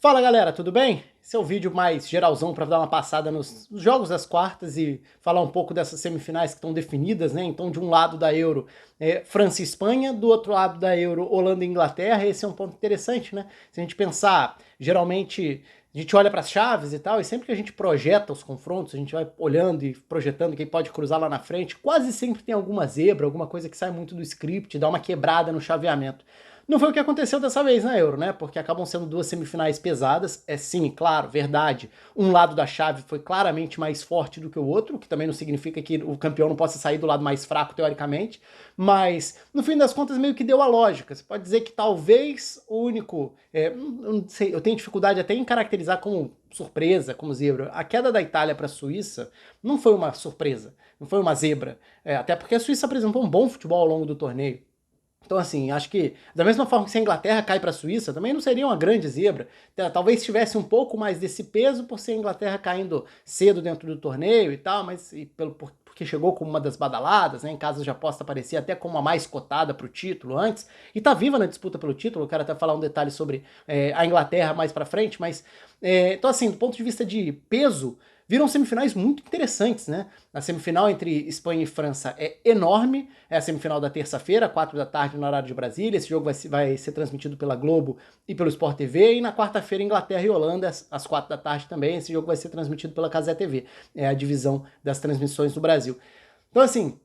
Fala galera, tudo bem? Esse é o vídeo mais geralzão para dar uma passada nos jogos das quartas e falar um pouco dessas semifinais que estão definidas, né? Então, de um lado da Euro, França e Espanha, do outro lado da Euro, Holanda e Inglaterra. Esse é um ponto interessante, né? Se a gente pensar, geralmente a gente olha para as chaves e tal, e sempre que a gente projeta os confrontos, a gente vai olhando e projetando quem pode cruzar lá na frente, quase sempre tem alguma zebra, alguma coisa que sai muito do script, dá uma quebrada no chaveamento. Não foi o que aconteceu dessa vez na Euro, né? Porque acabam sendo duas semifinais pesadas. É sim, claro, verdade. Um lado da chave foi claramente mais forte do que o outro, o que também não significa que o campeão não possa sair do lado mais fraco, teoricamente. Mas, no fim das contas, meio que deu a lógica. Você pode dizer que talvez o único. Não sei, eu tenho dificuldade até em caracterizar como surpresa, como zebra. A queda da Itália para a Suíça não foi uma surpresa, não foi uma zebra. Até porque a Suíça apresentou um bom futebol ao longo do torneio. Então, assim, acho que da mesma forma que se a Inglaterra cai para a Suíça, também não seria uma grande zebra. Talvez tivesse um pouco mais desse peso por ser a Inglaterra caindo cedo dentro do torneio e tal, mas porque chegou como uma das badaladas, né? Em casos de aposta aparecia até como a mais cotada para o título antes, e tá viva na disputa pelo título. Eu quero até falar um detalhe sobre a Inglaterra mais para frente, mas então, assim, do ponto de vista de peso, viram semifinais muito interessantes, né? A semifinal entre Espanha e França é enorme, é a semifinal da terça-feira, 4 da tarde no horário de Brasília. Esse jogo vai ser transmitido pela Globo e pelo Sport TV, e na quarta-feira Inglaterra e Holanda, às 4 da tarde também. Esse jogo vai ser transmitido pela Cazé TV, é a divisão das transmissões do Brasil. Então, assim,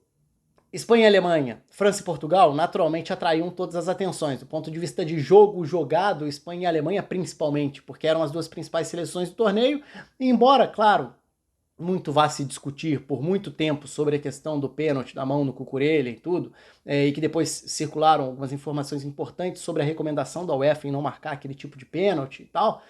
Espanha e Alemanha, França e Portugal, naturalmente atraíam todas as atenções. Do ponto de vista de jogo jogado, Espanha e Alemanha principalmente, porque eram as duas principais seleções do torneio, e embora, claro, muito vá se discutir por muito tempo sobre a questão do pênalti da mão no Cucurella e tudo, e que depois circularam algumas informações importantes sobre a recomendação da UEFA em não marcar aquele tipo de pênalti e tal,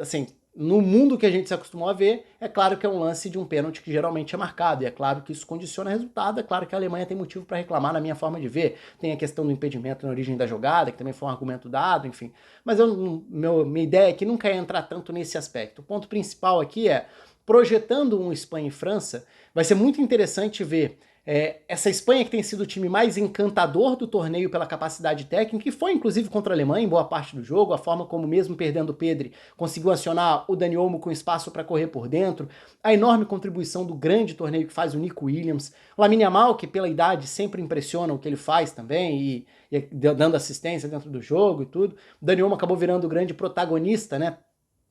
assim, no mundo que a gente se acostumou a ver, é claro que é um lance de um pênalti que geralmente é marcado, e é claro que isso condiciona o resultado, é claro que a Alemanha tem motivo para reclamar na minha forma de ver, tem a questão do impedimento na origem da jogada, que também foi um argumento dado, enfim, mas minha ideia aqui nunca é entrar tanto nesse aspecto. O ponto principal aqui é, projetando um Espanha e França, vai ser muito interessante ver essa Espanha que tem sido o time mais encantador do torneio pela capacidade técnica, e foi inclusive contra a Alemanha em boa parte do jogo, a forma como mesmo perdendo o Pedri, conseguiu acionar o Dani Olmo com espaço para correr por dentro, a enorme contribuição do grande torneio que faz o Nico Williams, o Lamine Yamal, que pela idade sempre impressiona o que ele faz também, e dando assistência dentro do jogo e tudo. O Dani Olmo acabou virando o grande protagonista, né,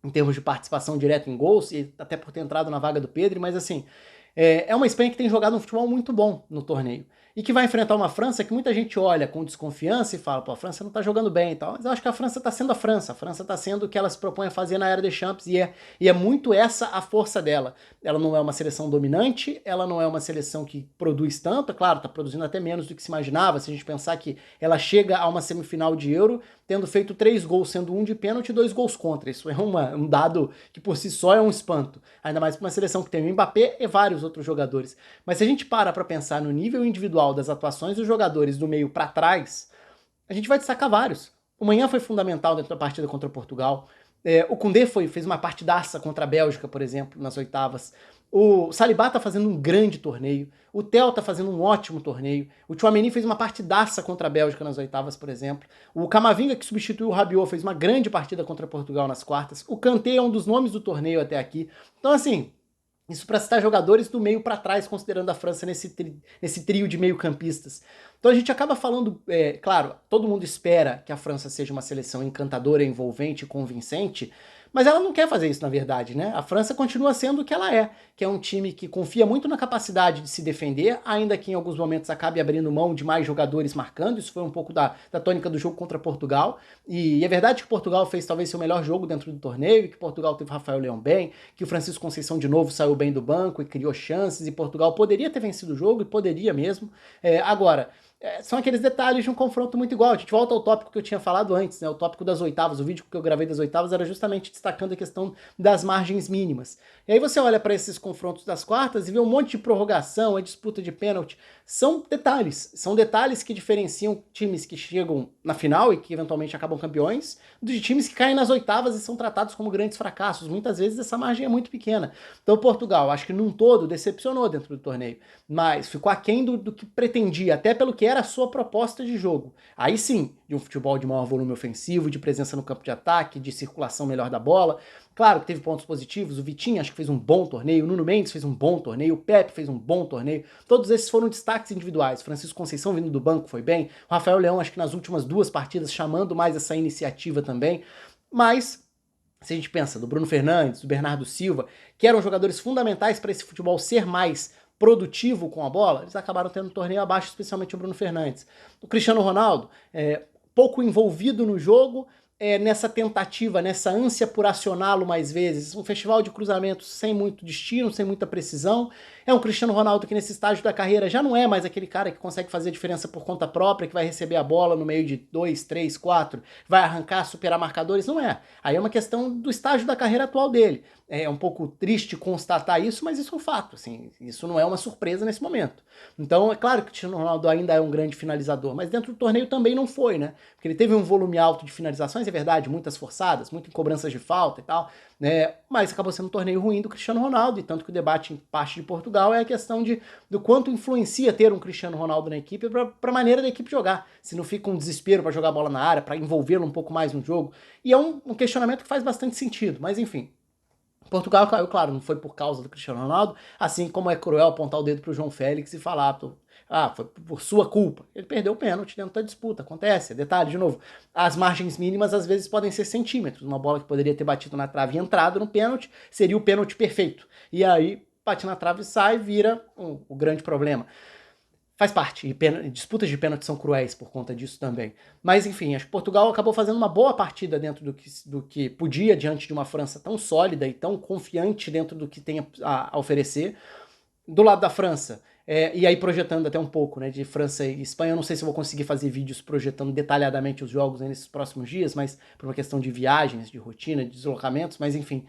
em termos de participação direta em gols, e até por ter entrado na vaga do Pedro, mas assim, é uma Espanha que tem jogado um futebol muito bom no torneio. E que vai enfrentar uma França que muita gente olha com desconfiança e fala, pô, a França não tá jogando bem e tal. Mas eu acho que a França tá sendo a França tá sendo o que ela se propõe a fazer na era de Champs, e é muito essa a força dela. Ela não é uma seleção dominante, ela não é uma seleção que produz tanto, é claro, tá produzindo até menos do que se imaginava, se a gente pensar que ela chega a uma semifinal de Euro tendo feito 3 gols, sendo um de pênalti e 2 gols contra. Isso é um dado que por si só é um espanto. Ainda mais para uma seleção que tem o Mbappé e vários outros jogadores. Mas se a gente para pensar no nível individual das atuações dos jogadores do meio para trás, a gente vai destacar vários. O Manhã foi fundamental dentro da partida contra Portugal. O Koundé fez uma partidaça contra a Bélgica, por exemplo, nas oitavas. O Saliba tá fazendo um grande torneio. O Theo tá fazendo um ótimo torneio. O Tchouaméni fez uma partidaça contra a Bélgica nas oitavas, por exemplo. O Camavinga, que substituiu o Rabiot, fez uma grande partida contra Portugal nas quartas. O Kanté é um dos nomes do torneio até aqui. Então, assim, isso para citar jogadores do meio para trás, considerando a França nesse trio de meio-campistas. Então a gente acaba falando, claro, todo mundo espera que a França seja uma seleção encantadora, envolvente, convincente, mas ela não quer fazer isso na verdade, né? A França continua sendo o que ela é, que é um time que confia muito na capacidade de se defender, ainda que em alguns momentos acabe abrindo mão de mais jogadores marcando. Isso foi um pouco da tônica do jogo contra Portugal, e é verdade que Portugal fez talvez seu melhor jogo dentro do torneio, que Portugal teve Rafael Leão bem, que o Francisco Conceição de novo saiu bem do banco e criou chances, e Portugal poderia ter vencido o jogo, e poderia mesmo. Agora, são aqueles detalhes de um confronto muito igual. A gente volta ao tópico que eu tinha falado antes, né? O tópico das oitavas. O vídeo que eu gravei das oitavas era justamente destacando a questão das margens mínimas. E aí você olha para esses confrontos das quartas e vê um monte de prorrogação, a disputa de pênalti. São detalhes que diferenciam times que chegam na final e que eventualmente acabam campeões, de times que caem nas oitavas e são tratados como grandes fracassos. Muitas vezes essa margem é muito pequena. Então Portugal, acho que num todo, decepcionou dentro do torneio, mas ficou aquém do que pretendia, até pelo que era a sua proposta de jogo. Aí sim, de um futebol de maior volume ofensivo, de presença no campo de ataque, de circulação melhor da bola. Claro que teve pontos positivos, o Vitinho acho que fez um bom torneio, o Nuno Mendes fez um bom torneio, o Pepe fez um bom torneio, todos esses foram destaques individuais. Francisco Conceição vindo do banco foi bem, o Rafael Leão acho que nas últimas 2 partidas chamando mais essa iniciativa também, mas se a gente pensa do Bruno Fernandes, do Bernardo Silva, que eram jogadores fundamentais para esse futebol ser mais produtivo com a bola, eles acabaram tendo um torneio abaixo, especialmente o Bruno Fernandes. O Cristiano Ronaldo, pouco envolvido no jogo, nessa tentativa, nessa ânsia por acioná-lo mais vezes, um festival de cruzamentos sem muito destino, sem muita precisão. É um Cristiano Ronaldo que nesse estágio da carreira já não é mais aquele cara que consegue fazer a diferença por conta própria, que vai receber a bola no meio de 2, 3, 4, vai arrancar, superar marcadores, não é. Aí é uma questão do estágio da carreira atual dele. É um pouco triste constatar isso, mas isso é um fato, assim, isso não é uma surpresa nesse momento. Então, é claro que o Cristiano Ronaldo ainda é um grande finalizador, mas dentro do torneio também não foi, né? Porque ele teve um volume alto de finalizações, é verdade, muitas forçadas, muitas cobranças de falta e tal, né? Mas acabou sendo um torneio ruim do Cristiano Ronaldo, e tanto que o debate em parte de Portugal é a questão do quanto influencia ter um Cristiano Ronaldo na equipe para a maneira da equipe jogar. Se não fica um desespero para jogar a bola na área, para envolvê-lo um pouco mais no jogo. E é um questionamento que faz bastante sentido, mas enfim. Portugal caiu, claro, não foi por causa do Cristiano Ronaldo, assim como é cruel apontar o dedo pro João Félix e falar, foi por sua culpa. Ele perdeu o pênalti dentro da disputa, acontece. Detalhe, de novo, as margens mínimas às vezes podem ser centímetros. Uma bola que poderia ter batido na trave e entrado no pênalti seria o pênalti perfeito. E aí, bate na trave e sai, vira o grande problema. Faz parte, e disputas de pênalti são cruéis por conta disso também. Mas enfim, acho que Portugal acabou fazendo uma boa partida dentro do que podia, diante de uma França tão sólida e tão confiante dentro do que tem a oferecer. Do lado da França, e aí projetando até um pouco, né, de França e Espanha, eu não sei se eu vou conseguir fazer vídeos projetando detalhadamente os jogos, né, nesses próximos dias, mas por uma questão de viagens, de rotina, de deslocamentos, mas enfim.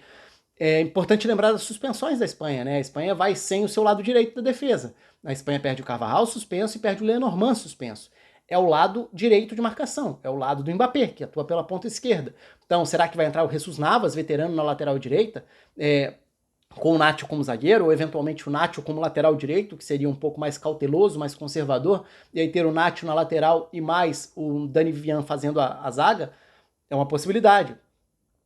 É importante lembrar das suspensões da Espanha, né? A Espanha vai sem o seu lado direito da defesa. A Espanha perde o Carvajal suspenso e perde o Lenormand suspenso. É o lado direito de marcação, é o lado do Mbappé, que atua pela ponta esquerda. Então, será que vai entrar o Jesus Navas, veterano, na lateral direita, com o Nacho como zagueiro, ou eventualmente o Nacho como lateral direito, que seria um pouco mais cauteloso, mais conservador, e aí ter o Nacho na lateral e mais o Dani Vivian fazendo a zaga? É uma possibilidade.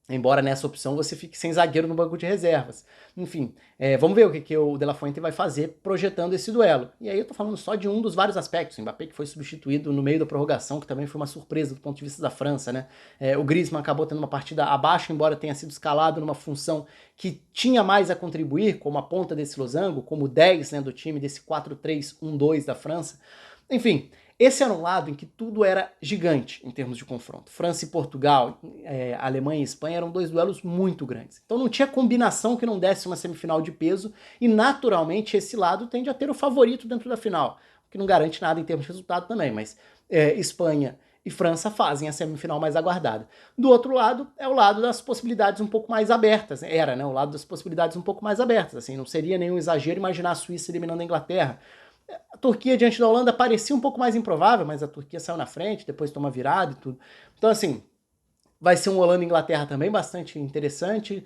Embora nessa opção você fique sem zagueiro no banco de reservas. Enfim, vamos ver o que o De La Fuente vai fazer projetando esse duelo. E aí eu tô falando só de um dos vários aspectos. O Mbappé que foi substituído no meio da prorrogação, que também foi uma surpresa do ponto de vista da França, né? O Griezmann acabou tendo uma partida abaixo, embora tenha sido escalado numa função que tinha mais a contribuir, como a ponta desse losango, como o 10, né, do time, desse 4-3-1-2 da França. Enfim, esse era um lado em que tudo era gigante em termos de confronto. França e Portugal, Alemanha e Espanha eram 2 duelos muito grandes. Então não tinha combinação que não desse uma semifinal de peso e naturalmente esse lado tende a ter o favorito dentro da final, o que não garante nada em termos de resultado também, mas Espanha e França fazem a semifinal mais aguardada. Do outro lado, é o lado das possibilidades um pouco mais abertas. Era, né? O lado das possibilidades um pouco mais abertas. Assim, não seria nenhum exagero imaginar a Suíça eliminando a Inglaterra. A Turquia diante da Holanda parecia um pouco mais improvável, mas a Turquia saiu na frente, depois toma virada e tudo. Então, assim, vai ser um Holanda e Inglaterra também bastante interessante,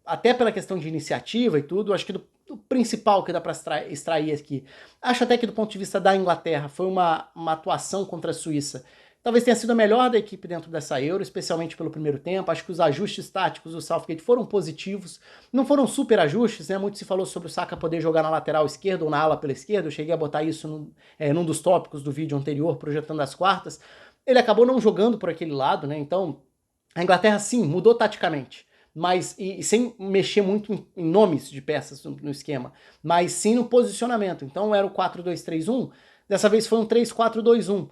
até pela questão de iniciativa e tudo. Acho que do principal que dá para extrair aqui, acho até que do ponto de vista da Inglaterra, foi uma atuação contra a Suíça. Talvez tenha sido a melhor da equipe dentro dessa Euro, especialmente pelo primeiro tempo. Acho que os ajustes táticos do Southgate foram positivos. Não foram super ajustes, né? Muito se falou sobre o Saka poder jogar na lateral esquerda ou na ala pela esquerda. Eu cheguei a botar isso num dos tópicos do vídeo anterior, projetando as quartas. Ele acabou não jogando por aquele lado, né? Então, a Inglaterra, sim, mudou taticamente. Mas, e sem mexer muito em nomes de peças no esquema, mas sim no posicionamento. Então, era o 4-2-3-1. Dessa vez foi um 3-4-2-1.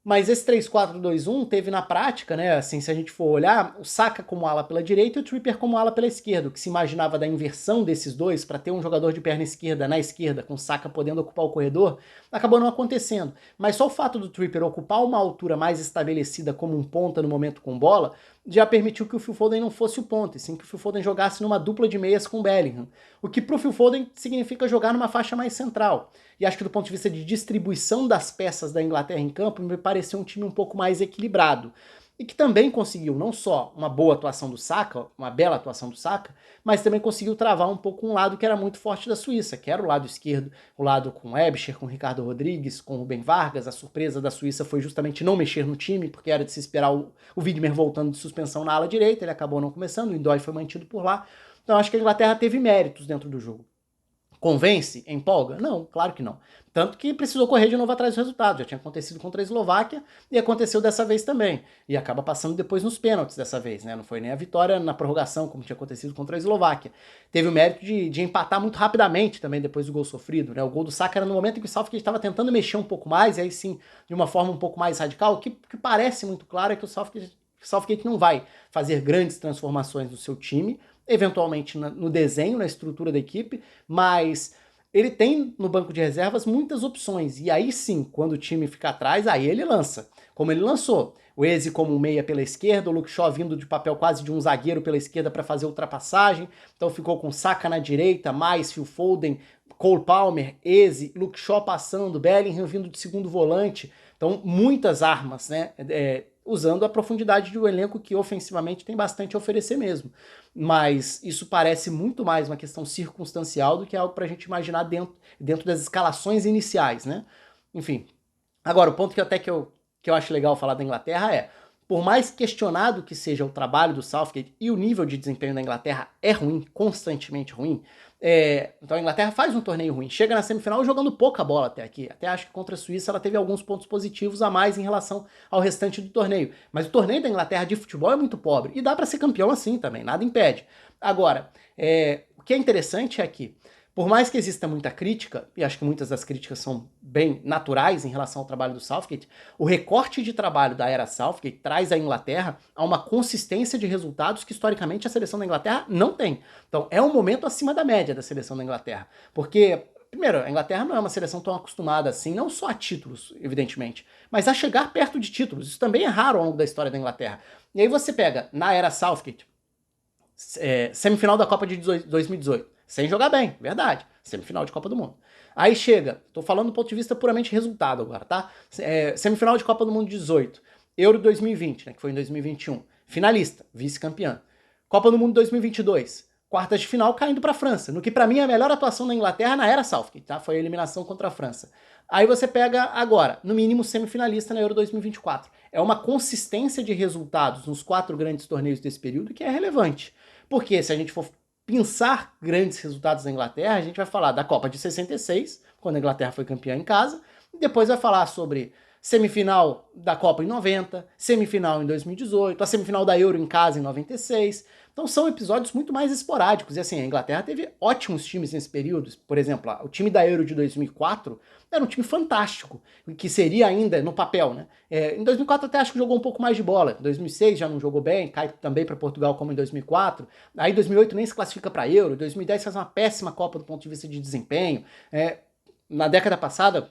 Mas esse 3-4-2-1 teve na prática, né, assim, se a gente for olhar, o Saka como ala pela direita e o Trippier como ala pela esquerda, o que se imaginava da inversão desses dois para ter um jogador de perna esquerda na esquerda, com o Saka podendo ocupar o corredor, acabou não acontecendo. Mas só o fato do Trippier ocupar uma altura mais estabelecida como um ponta no momento com bola, já permitiu que o Phil Foden não fosse o ponta, e sim que o Phil Foden jogasse numa dupla de meias com o Bellingham, o que pro Phil Foden significa jogar numa faixa mais central. E acho que do ponto de vista de distribuição das peças da Inglaterra em campo, me pareceu um time um pouco mais equilibrado. e que também conseguiu não só uma boa atuação do Saka, uma bela atuação do Saka, mas também conseguiu travar um pouco um lado que era muito forte da Suíça, que era o lado esquerdo, o lado com Ebscher, com Ricardo Rodrigues, com Rubem Vargas. A surpresa da Suíça foi justamente não mexer no time, porque era de se esperar o Widmer voltando de suspensão na ala direita, ele acabou não começando, o Ndói foi mantido por lá. Então acho que a Inglaterra teve méritos dentro do jogo. Convence? Empolga? Não, claro que não. Tanto que precisou correr de novo atrás do resultado. Já tinha acontecido contra a Eslováquia e aconteceu dessa vez também. E acaba passando depois nos pênaltis dessa vez, né? Não foi nem a vitória na prorrogação, como tinha acontecido contra a Eslováquia. Teve o mérito de empatar muito rapidamente também depois do gol sofrido, né? O gol do Saka era no momento em que o Southgate estava tentando mexer um pouco mais, e aí sim, de uma forma um pouco mais radical. O que parece muito claro é que o Southgate não vai fazer grandes transformações no seu time, eventualmente no desenho, na estrutura da equipe, mas ele tem no banco de reservas muitas opções, e aí sim, quando o time fica atrás, aí ele lança, como ele lançou. O Eze como um meia pela esquerda, o Luke Shaw vindo de papel quase de um zagueiro pela esquerda para fazer ultrapassagem, então ficou com Saka na direita, mais Phil Foden, Cole Palmer, Eze, Luke Shaw passando, Bellingham vindo de segundo volante, então muitas armas, né, usando a profundidade de um elenco que ofensivamente tem bastante a oferecer mesmo. Mas isso parece muito mais uma questão circunstancial do que algo para a gente imaginar dentro das escalações iniciais, né? Enfim. Agora, o ponto que eu acho legal falar da Inglaterra é, por mais questionado que seja o trabalho do Southgate e o nível de desempenho da Inglaterra é ruim, constantemente ruim, então a Inglaterra faz um torneio ruim, chega na semifinal jogando pouca bola até aqui. Até acho que contra a Suíça ela teve alguns pontos positivos a mais em relação ao restante do torneio. Mas o torneio da Inglaterra de futebol é muito pobre. E dá para ser campeão assim também, nada impede. Agora, o que é interessante é que, por mais que exista muita crítica, e acho que muitas das críticas são bem naturais em relação ao trabalho do Southgate, o recorte de trabalho da era Southgate traz a Inglaterra a uma consistência de resultados que historicamente a seleção da Inglaterra não tem. Então é um momento acima da média da seleção da Inglaterra. Porque, primeiro, a Inglaterra não é uma seleção tão acostumada assim, não só a títulos, evidentemente, mas a chegar perto de títulos. Isso também é raro ao longo da história da Inglaterra. E aí você pega, na era Southgate, semifinal da Copa de 2018. Sem jogar bem, verdade. Semifinal de Copa do Mundo. Aí chega, tô falando do ponto de vista puramente resultado agora, tá? Semifinal de Copa do Mundo 18. Euro 2020, né, que foi em 2021. Finalista, vice-campeã. Copa do Mundo 2022. Quartas de final caindo pra França. No que pra mim é a melhor atuação da Inglaterra na era Southgate, tá? Foi a eliminação contra a França. Aí você pega agora, no mínimo semifinalista na Euro 2024. É uma consistência de resultados nos 4 grandes torneios desse período que é relevante. Porque se a gente for pensar grandes resultados da Inglaterra, a gente vai falar da Copa de 66, quando a Inglaterra foi campeã em casa, e depois vai falar sobre semifinal da Copa em 90, semifinal em 2018, a semifinal da Euro em casa em 96. Então são episódios muito mais esporádicos. E assim, a Inglaterra teve ótimos times nesse período. Por exemplo, o time da Euro de 2004 era um time fantástico, que seria ainda no papel, né? Em 2004 até acho que jogou um pouco mais de bola. Em 2006 já não jogou bem, cai também para Portugal como em 2004. Aí em 2008 nem se classifica para Euro. Em 2010 faz uma péssima Copa do ponto de vista de desempenho. Na década passada,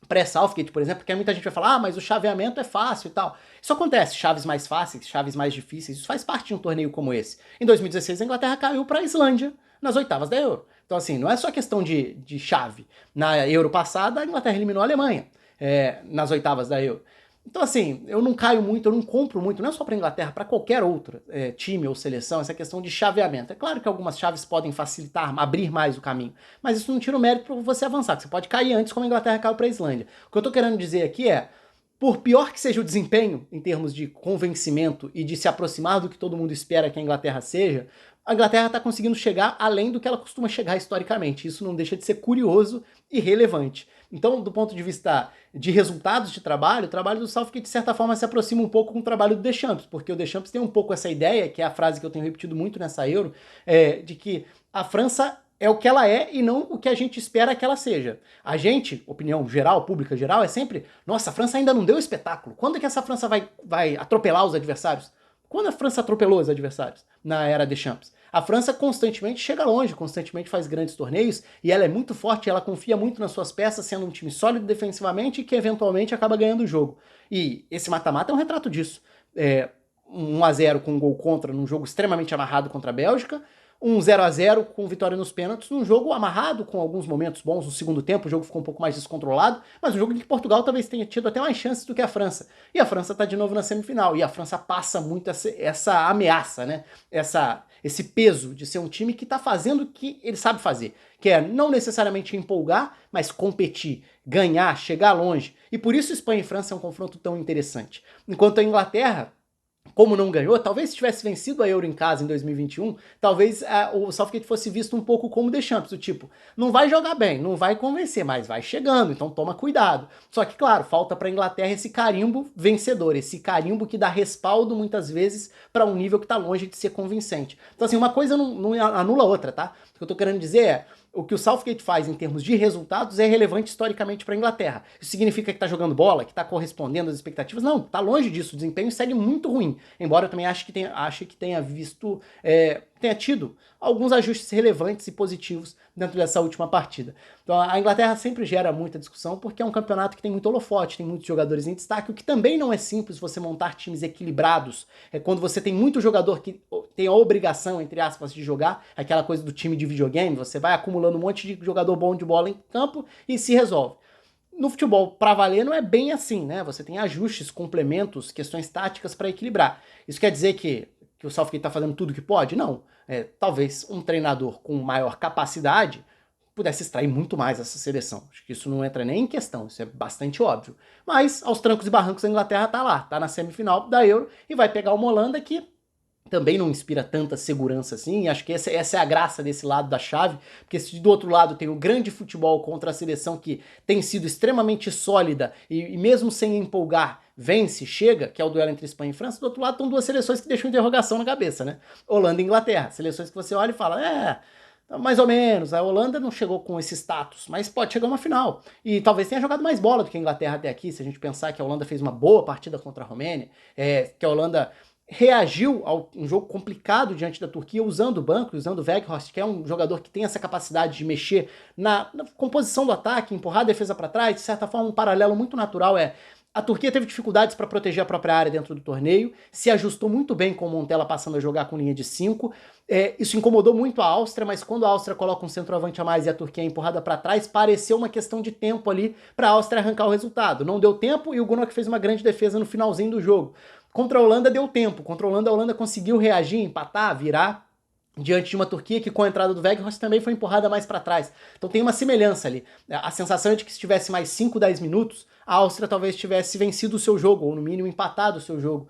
pré-Southgate, por exemplo, porque muita gente vai falar, mas o chaveamento é fácil e tal. Isso acontece, chaves mais fáceis, chaves mais difíceis, isso faz parte de um torneio como esse. Em 2016, a Inglaterra caiu para a Islândia nas oitavas da Euro. Então, assim, não é só questão de chave. Na Euro passada, a Inglaterra eliminou a Alemanha nas oitavas da Euro. Então, assim, eu não caio muito, eu não compro muito, não é só para a Inglaterra, para qualquer outro time ou seleção, essa questão de chaveamento. É claro que algumas chaves podem facilitar, abrir mais o caminho, mas isso não tira o mérito para você avançar, que você pode cair antes, como a Inglaterra caiu para a Islândia. O que eu estou querendo dizer aqui é, por pior que seja o desempenho, em termos de convencimento e de se aproximar do que todo mundo espera que a Inglaterra seja, a Inglaterra está conseguindo chegar além do que ela costuma chegar historicamente. Isso não deixa de ser curioso e relevante. Então, do ponto de vista de resultados de trabalho, o trabalho do Southgate, de certa forma, se aproxima um pouco com o trabalho do Deschamps, porque o Deschamps tem um pouco essa ideia, que é a frase que eu tenho repetido muito nessa Euro, de que a França é o que ela é e não o que a gente espera que ela seja. A gente, opinião geral, pública geral, é sempre, nossa, a França ainda não deu espetáculo. Quando é que essa França vai atropelar os adversários? Quando a França atropelou os adversários na era Deschamps? A França constantemente chega longe, constantemente faz grandes torneios, e ela é muito forte, ela confia muito nas suas peças, sendo um time sólido defensivamente e que eventualmente acaba ganhando o jogo. E esse mata-mata é um retrato disso. um 1-0 com um gol contra num jogo extremamente amarrado contra a Bélgica, um 0-0 com vitória nos pênaltis, num jogo amarrado, com alguns momentos bons no segundo tempo, o jogo ficou um pouco mais descontrolado, mas um jogo em que Portugal talvez tenha tido até mais chances do que a França. E a França tá de novo na semifinal, e a França passa muito essa ameaça, né? Esse peso de ser um time que tá fazendo o que ele sabe fazer, que é não necessariamente empolgar, mas competir, ganhar, chegar longe. E por isso Espanha e França é um confronto tão interessante. Enquanto a Inglaterra, como não ganhou, talvez se tivesse vencido a Euro em casa em 2021, talvez o Southgate fosse visto um pouco como Deschamps, do tipo, não vai jogar bem, não vai convencer, mas vai chegando, então toma cuidado. Só que, claro, falta para a Inglaterra esse carimbo vencedor, esse carimbo que dá respaldo muitas vezes para um nível que está longe de ser convincente. Então, assim, uma coisa não anula a outra, tá? O que eu tô querendo dizer é, o que o Southgate faz em termos de resultados é relevante historicamente para a Inglaterra. Isso significa que tá jogando bola, que tá correspondendo às expectativas? Não, tá longe disso. O desempenho segue muito ruim. Embora eu também ache que tenha visto, tenha tido alguns ajustes relevantes e positivos dentro dessa última partida. Então a Inglaterra sempre gera muita discussão porque é um campeonato que tem muito holofote, tem muitos jogadores em destaque, o que também não é simples você montar times equilibrados. É quando você tem muito jogador que tem a obrigação, entre aspas, de jogar, aquela coisa do time de videogame, você vai acumulando um monte de jogador bom de bola em campo e se resolve. No futebol, pra valer, não é bem assim, né? Você tem ajustes, complementos, questões táticas para equilibrar. Isso quer dizer que o Southgate tá fazendo tudo que pode? Não. Talvez um treinador com maior capacidade pudesse extrair muito mais essa seleção. Acho que isso não entra nem em questão, isso é bastante óbvio. Mas, aos trancos e barrancos, a Inglaterra tá lá, tá na semifinal da Euro e vai pegar uma Holanda que também não inspira tanta segurança assim, e acho que essa é a graça desse lado da chave, porque se do outro lado tem o grande futebol contra a seleção que tem sido extremamente sólida e mesmo sem empolgar, vence, chega, que é o duelo entre Espanha e França, do outro lado estão duas seleções que deixam interrogação na cabeça, né? Holanda e Inglaterra, seleções que você olha e fala, mais ou menos, a Holanda não chegou com esse status, mas pode chegar uma final. E talvez tenha jogado mais bola do que a Inglaterra até aqui, se a gente pensar que a Holanda fez uma boa partida contra a Romênia, que a Holanda reagiu a um jogo complicado diante da Turquia usando o banco, usando o Weghorst, que é um jogador que tem essa capacidade de mexer na composição do ataque, empurrar a defesa para trás, de certa forma um paralelo muito natural a Turquia teve dificuldades para proteger a própria área dentro do torneio, se ajustou muito bem com o Montella passando a jogar com linha de 5. Isso incomodou muito a Áustria, mas quando a Áustria coloca um centroavante a mais e a Turquia é empurrada para trás, pareceu uma questão de tempo ali para a Áustria arrancar o resultado. Não deu tempo e o Gunnar fez uma grande defesa no finalzinho do jogo. Contra a Holanda deu tempo, contra a Holanda conseguiu reagir, empatar, virar, diante de uma Turquia que com a entrada do Weghorst também foi empurrada mais para trás. Então tem uma semelhança ali. A sensação é de que se tivesse mais 5, 10 minutos, a Áustria talvez tivesse vencido o seu jogo, ou no mínimo empatado o seu jogo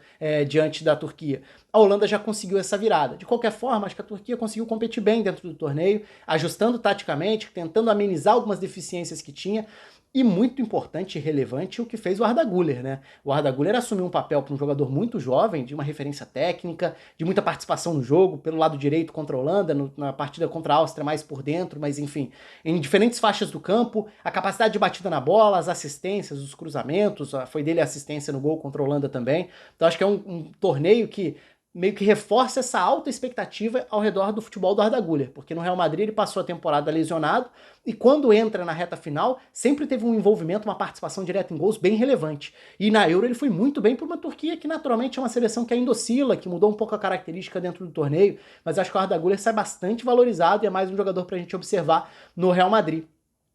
diante da Turquia. A Holanda já conseguiu essa virada. De qualquer forma, acho que a Turquia conseguiu competir bem dentro do torneio, ajustando taticamente, tentando amenizar algumas deficiências que tinha. E muito importante e relevante o que fez o Arda Güler, né? O Arda Güler assumiu um papel para um jogador muito jovem, de uma referência técnica, de muita participação no jogo, pelo lado direito contra a Holanda, na partida contra a Áustria mais por dentro, mas enfim, em diferentes faixas do campo, a capacidade de batida na bola, as assistências, os cruzamentos, foi dele a assistência no gol contra a Holanda também. Então acho que é um torneio que meio que reforça essa alta expectativa ao redor do futebol do Arda Güler, porque no Real Madrid ele passou a temporada lesionado e quando entra na reta final sempre teve um envolvimento, uma participação direta em gols bem relevante. E na Euro ele foi muito bem para uma Turquia que naturalmente é uma seleção que ainda oscila, que mudou um pouco a característica dentro do torneio, mas acho que o Arda Güler sai bastante valorizado e é mais um jogador para a gente observar no Real Madrid,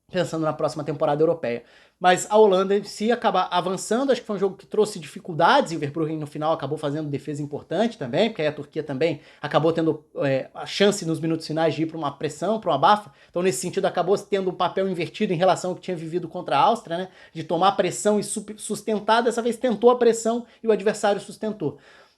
pensando na próxima temporada europeia. Mas a Holanda, se acabar avançando, acho que foi um jogo que trouxe dificuldades, e o Verbruggen no final acabou fazendo defesa importante também, porque aí a Turquia também acabou tendo a chance nos minutos finais de ir para uma pressão, para uma abafa, então nesse sentido acabou tendo um papel invertido em relação ao que tinha vivido contra a Áustria, né, de tomar pressão e sustentar, dessa vez tentou a pressão e o adversário sustentou.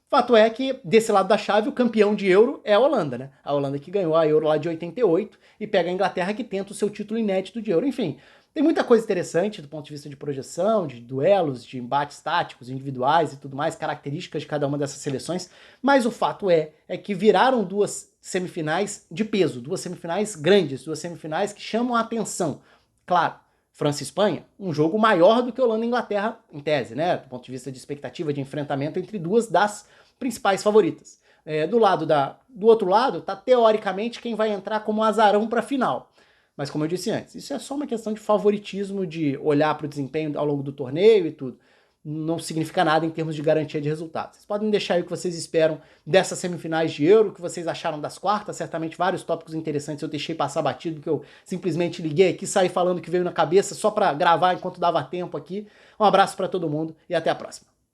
Fato é que, desse lado da chave, o campeão de Euro é a Holanda, né? A Holanda que ganhou a Euro lá de 88 e pega a Inglaterra que tenta o seu título inédito de Euro. Enfim, tem muita coisa interessante do ponto de vista de projeção, de duelos, de embates táticos, individuais e tudo mais, características de cada uma dessas seleções, mas o fato é que viraram duas semifinais de peso, duas semifinais grandes, duas semifinais que chamam a atenção. Claro, França e Espanha, um jogo maior do que Holanda e Inglaterra, em tese, né? Do ponto de vista de expectativa de enfrentamento entre duas das principais favoritas. Do outro lado, tá teoricamente quem vai entrar como azarão para a final. Mas como eu disse antes, isso é só uma questão de favoritismo, de olhar para o desempenho ao longo do torneio e tudo. não significa nada em termos de garantia de resultado. Vocês podem deixar aí o que vocês esperam dessas semifinais de Euro, o que vocês acharam das quartas, certamente vários tópicos interessantes eu deixei passar batido, que eu simplesmente liguei aqui, saí falando o que veio na cabeça só para gravar enquanto dava tempo aqui. Um abraço para todo mundo e até a próxima.